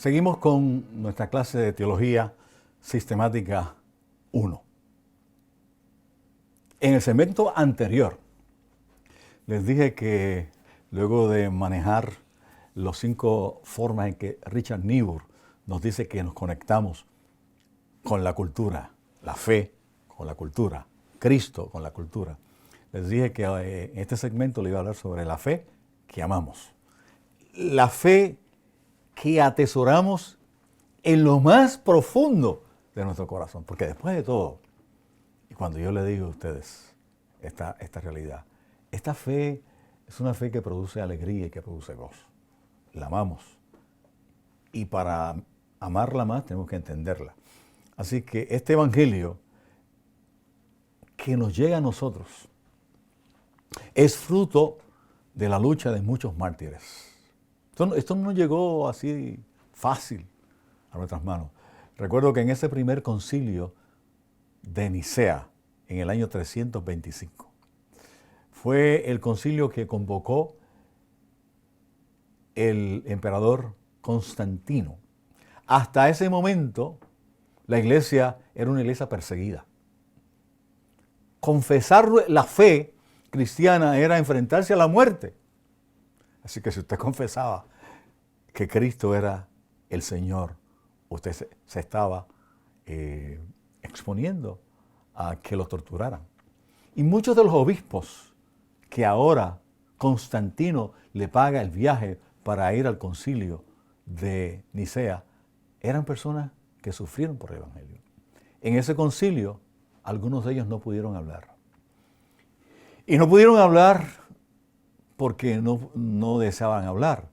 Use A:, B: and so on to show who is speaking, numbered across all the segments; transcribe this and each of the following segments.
A: Seguimos con nuestra clase de Teología Sistemática 1. En el segmento anterior les dije que luego de manejar las 5 formas en que Richard Niebuhr nos dice que nos conectamos con la cultura, la fe con la cultura, Cristo con la cultura, les dije que en este segmento le iba a hablar sobre la fe que amamos. La fe que atesoramos en lo más profundo de nuestro corazón. Porque después de todo, y cuando yo le digo a ustedes esta realidad, esta fe es una fe que produce alegría y que produce gozo. La amamos. Y para amarla más tenemos que entenderla. Así que este evangelio que nos llega a nosotros es fruto de la lucha de muchos mártires. Esto no llegó así fácil a nuestras manos. Recuerdo que en ese primer concilio de Nicea, en el año 325, fue el concilio que convocó el emperador Constantino. Hasta ese momento, la iglesia era una iglesia perseguida. Confesar la fe cristiana era enfrentarse a la muerte. Así que si usted confesaba que Cristo era el Señor, usted se estaba exponiendo a que lo torturaran. Y muchos de los obispos que ahora Constantino le paga el viaje para ir al concilio de Nicea, eran personas que sufrieron por el evangelio. En ese concilio, algunos de ellos no pudieron hablar. Y no pudieron hablar porque no deseaban hablar.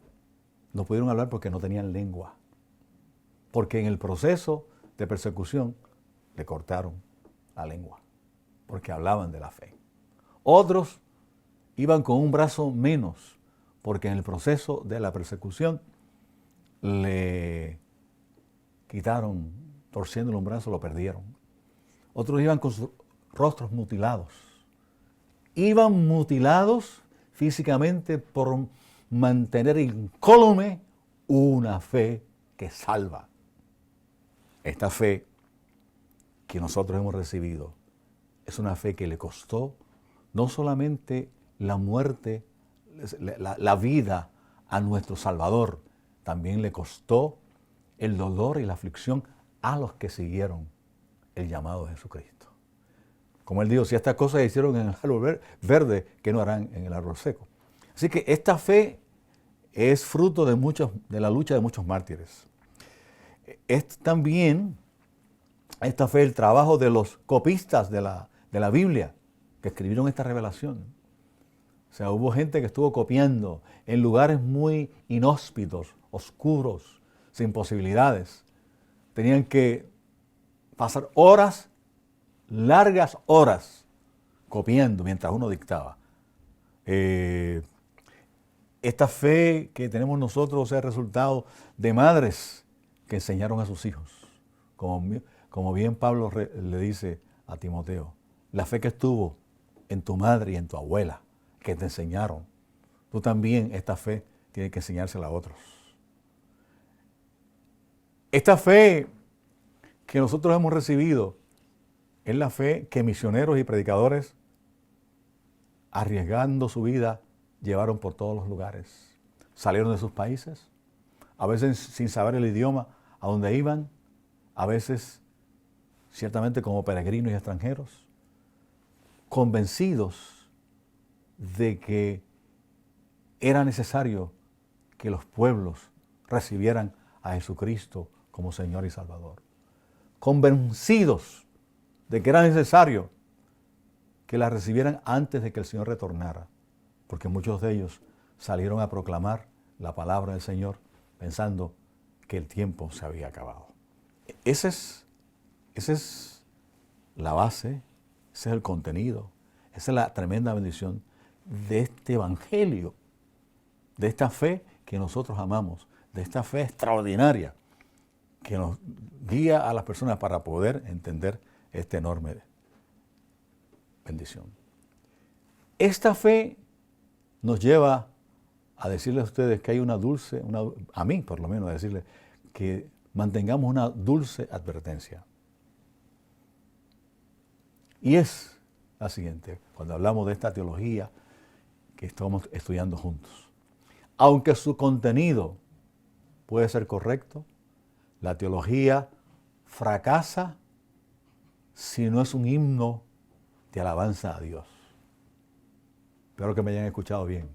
A: No pudieron hablar porque no tenían lengua. Porque en el proceso de persecución le cortaron la lengua. Porque hablaban de la fe. Otros iban con un brazo menos. Porque en el proceso de la persecución le quitaron, torciéndole un brazo, lo perdieron. Otros iban con sus rostros mutilados. Iban mutilados físicamente por mantener incólume una fe que salva. Esta fe que nosotros hemos recibido es una fe que le costó no solamente la muerte, la vida a nuestro Salvador, también le costó el dolor y la aflicción a los que siguieron el llamado de Jesucristo. Como él dijo, si estas cosas se hicieron en el árbol verde, ¿qué no harán en el árbol seco? Así que esta fe es fruto de la lucha de muchos mártires. Es también esta fe el trabajo de los copistas de la Biblia que escribieron esta revelación. O sea, hubo gente que estuvo copiando en lugares muy inhóspitos, oscuros, sin posibilidades. Tenían que pasar horas, largas horas, copiando mientras uno dictaba. Esta fe que tenemos nosotros es el resultado de madres que enseñaron a sus hijos. Como bien Pablo le dice a Timoteo, la fe que estuvo en tu madre y en tu abuela, que te enseñaron, tú también esta fe tienes que enseñársela a otros. Esta fe que nosotros hemos recibido es la fe que misioneros y predicadores, arriesgando su vida, llevaron por todos los lugares. Salieron de sus países, a veces sin saber el idioma a donde iban, a veces ciertamente como peregrinos y extranjeros, convencidos de que era necesario que los pueblos recibieran a Jesucristo como Señor y Salvador. Convencidos de que era necesario que la recibieran antes de que el Señor retornara, porque muchos de ellos salieron a proclamar la palabra del Señor pensando que el tiempo se había acabado. Esa es la base, ese es el contenido, esa es la tremenda bendición de este evangelio, de esta fe que nosotros amamos, de esta fe extraordinaria que nos guía a las personas para poder entender esta enorme bendición. Esta fe nos lleva a decirles a ustedes que hay a mí por lo menos, a decirles que mantengamos una dulce advertencia. Y es la siguiente, cuando hablamos de esta teología que estamos estudiando juntos. Aunque su contenido puede ser correcto, la teología fracasa si no es un himno de alabanza a Dios. Espero que me hayan escuchado bien.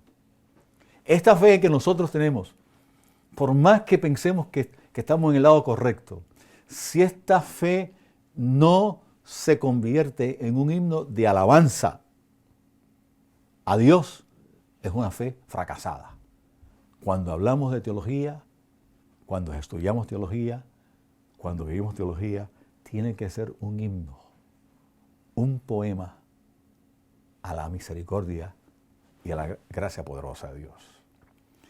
A: Esta fe que nosotros tenemos, por más que pensemos que estamos en el lado correcto, si esta fe no se convierte en un himno de alabanza a Dios, es una fe fracasada. Cuando hablamos de teología, cuando estudiamos teología, cuando vivimos teología, tiene que ser un himno, un poema a la misericordia y a la gracia poderosa de Dios.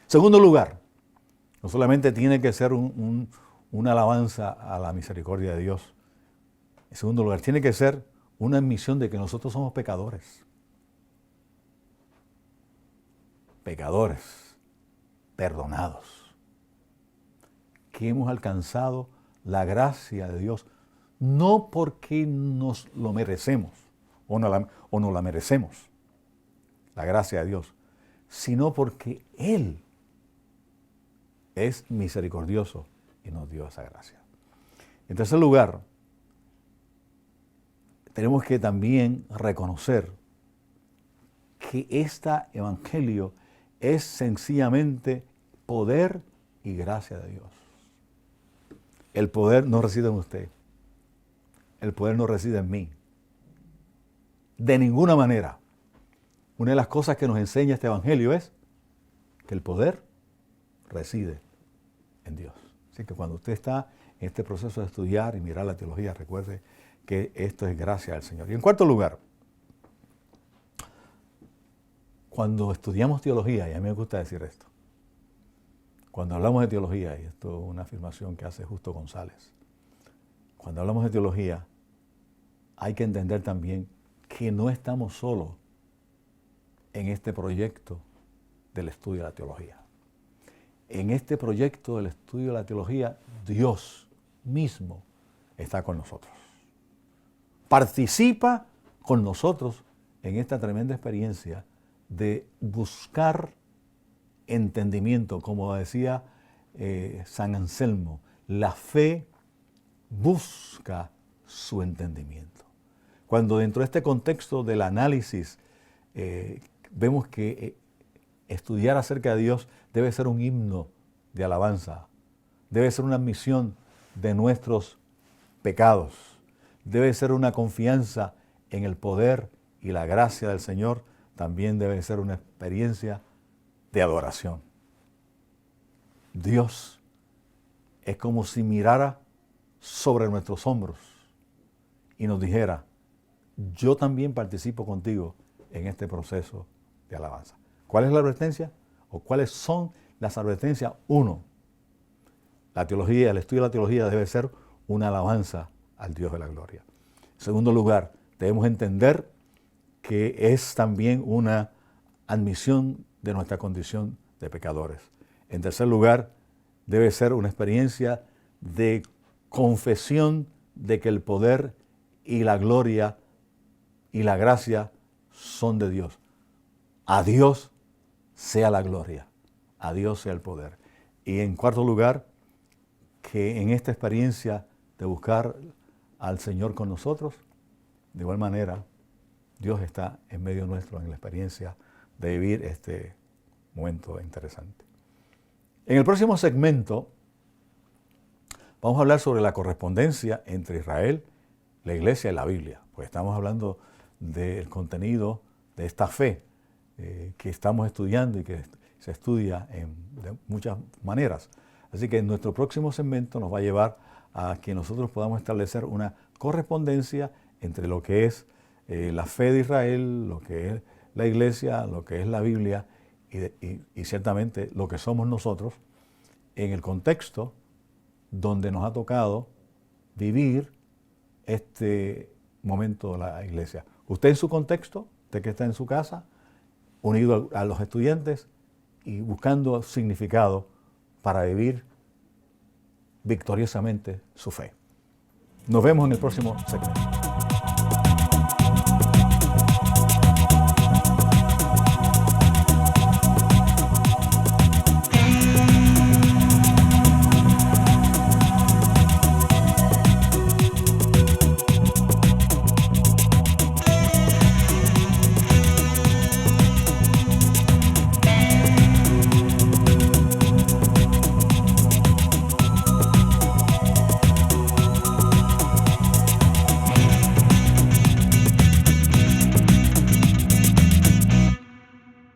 A: Segundo lugar, no solamente tiene que ser una alabanza a la misericordia de Dios. En segundo lugar, tiene que ser una admisión de que nosotros somos pecadores. Pecadores, perdonados. Que hemos alcanzado la gracia de Dios, no porque nos lo merecemos o no la merecemos, la gracia de Dios, sino porque Él es misericordioso y nos dio esa gracia. En tercer lugar, tenemos que también reconocer que este evangelio es sencillamente poder y gracia de Dios. El poder no reside en usted. El poder no reside en mí. De ninguna manera. Una de las cosas que nos enseña este evangelio es que el poder reside en Dios. Así que cuando usted está en este proceso de estudiar y mirar la teología, recuerde que esto es gracia del Señor. Y en cuarto lugar, cuando estudiamos teología, y a mí me gusta decir esto, cuando hablamos de teología, y esto es una afirmación que hace Justo González, cuando hablamos de teología, hay que entender también que no estamos solos en este proyecto del estudio de la teología. En este proyecto del estudio de la teología, Dios mismo está con nosotros. Participa con nosotros en esta tremenda experiencia de buscar entendimiento, como decía San Anselmo, la fe busca su entendimiento. Cuando dentro de este contexto del análisis vemos que estudiar acerca de Dios debe ser un himno de alabanza, debe ser una admisión de nuestros pecados, debe ser una confianza en el poder y la gracia del Señor, también debe ser una experiencia de adoración. Dios es como si mirara sobre nuestros hombros y nos dijera, yo también participo contigo en este proceso de alabanza. ¿Cuál es la advertencia? ¿O cuáles son las advertencias? Uno, la teología, el estudio de la teología debe ser una alabanza al Dios de la gloria. En segundo lugar, debemos entender que es también una admisión de nuestra condición de pecadores. En tercer lugar, debe ser una experiencia de confesión de que el poder y la gloria y la gracia son de Dios. A Dios sea la gloria, a Dios sea el poder. Y en cuarto lugar, que en esta experiencia de buscar al Señor con nosotros, de igual manera, Dios está en medio nuestro en la experiencia de vivir este momento interesante. En el próximo segmento vamos a hablar sobre la correspondencia entre Israel, la Iglesia y la Biblia, pues estamos hablando del contenido de esta fe que estamos estudiando y que se estudia de muchas maneras. Así que nuestro próximo segmento nos va a llevar a que nosotros podamos establecer una correspondencia entre lo que es la fe de Israel, lo que es la Iglesia, lo que es la Biblia y ciertamente lo que somos nosotros en el contexto donde nos ha tocado vivir este momento de la Iglesia. Usted en su contexto, usted que está en su casa, unido a los estudiantes y buscando significado para vivir victoriosamente su fe. Nos vemos en el próximo segmento.